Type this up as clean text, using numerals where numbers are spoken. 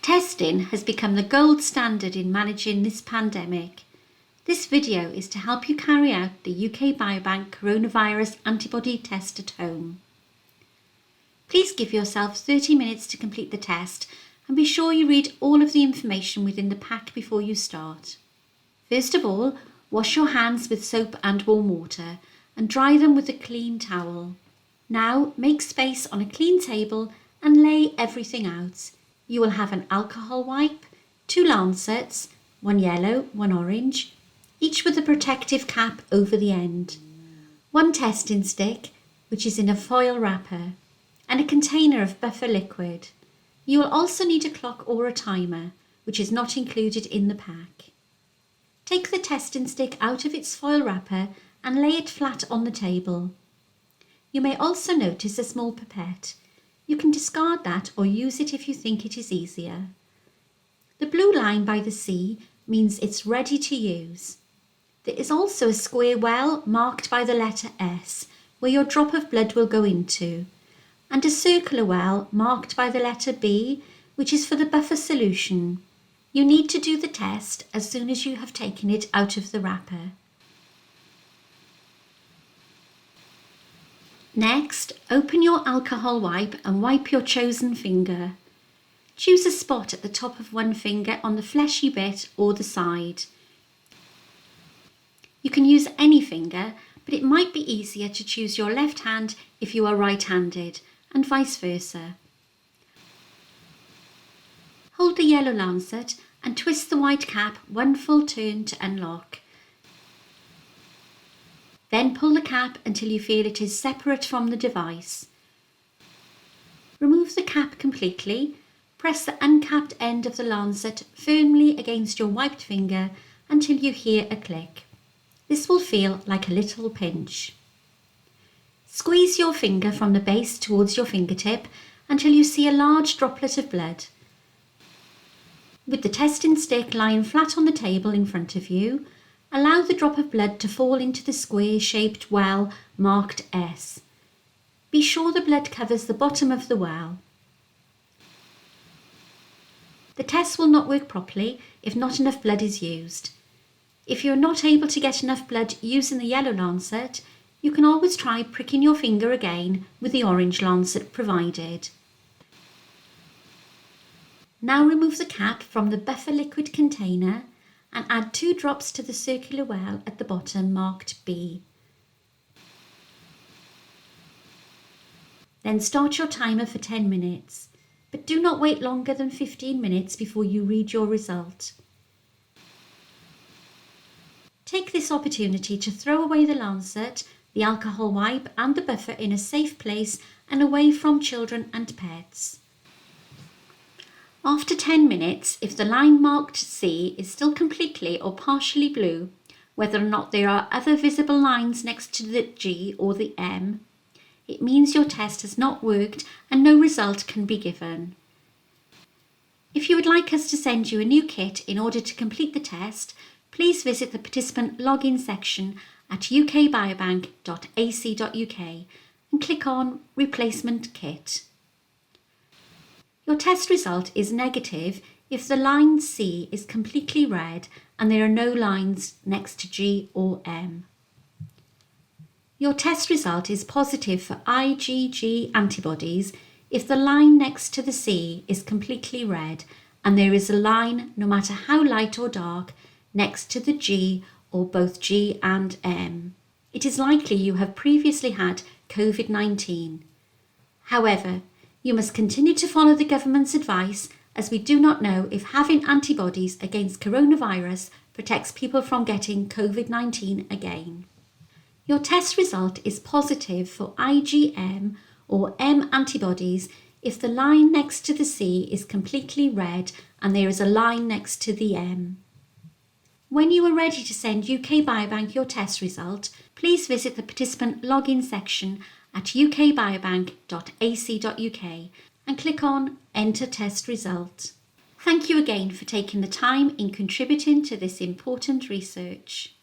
Testing has become the gold standard in managing this pandemic. This video is to help you carry out the UK Biobank coronavirus antibody test at home. Please give yourself 30 minutes to complete the test and be sure you read all of the information within the pack before you start. First of all, wash your hands with soap and warm water and dry them with a clean towel. Now make space on a clean table and lay everything out. You will have an alcohol wipe, 2 lancets, one yellow, one orange, each with a protective cap over the end, one testing stick, which is in a foil wrapper, and a container of buffer liquid. You will also need a clock or a timer, which is not included in the pack. Take the testing stick out of its foil wrapper and lay it flat on the table. You may also notice a small pipette. You can discard that or use it if you think it is easier. The blue line by the C means it's ready to use. There is also a square well marked by the letter S where your drop of blood will go into, and a circular well marked by the letter B, which is for the buffer solution. You need to do the test as soon as you have taken it out of the wrapper. Next, open your alcohol wipe and wipe your chosen finger. Choose a spot at the top of one finger on the fleshy bit or the side. You can use any finger, but it might be easier to choose your left hand if you are right-handed, and vice versa. Hold the yellow lancet and twist the white cap one full turn to unlock. Then pull the cap until you feel it is separate from the device. Remove the cap completely. Press the uncapped end of the lancet firmly against your wiped finger until you hear a click. This will feel like a little pinch. Squeeze your finger from the base towards your fingertip until you see a large droplet of blood. With the testing stick lying flat on the table in front of you, allow the drop of blood to fall into the square-shaped well marked S. Be sure the blood covers the bottom of the well. The test will not work properly if not enough blood is used. If you are not able to get enough blood using the yellow lancet, you can always try pricking your finger again with the orange lancet provided. Now remove the cap from the buffer liquid container and add 2 drops to the circular well at the bottom marked B. Then start your timer for 10 minutes, but do not wait longer than 15 minutes before you read your result. Take this opportunity to throw away the lancet, the alcohol wipe and the buffer in a safe place and away from children and pets. After 10 minutes, if the line marked C is still completely or partially blue, whether or not there are other visible lines next to the G or the M, it means your test has not worked and no result can be given. If you would like us to send you a new kit in order to complete the test, please visit the participant login section at ukbiobank.ac.uk and click on Replacement Kit. Your test result is negative if the line C is completely red and there are no lines next to G or M. Your test result is positive for IgG antibodies if the line next to the C is completely red and there is a line, no matter how light or dark, next to the G or both G and M. It is likely you have previously had COVID-19. However, you must continue to follow the government's advice as we do not know if having antibodies against coronavirus protects people from getting COVID-19 again. Your test result is positive for IgM or M antibodies if the line next to the C is completely red and there is a line next to the M. When you are ready to send UK Biobank your test result, please visit the participant login section at ukbiobank.ac.uk and click on Enter Test Result. Thank you again for taking the time in contributing to this important research.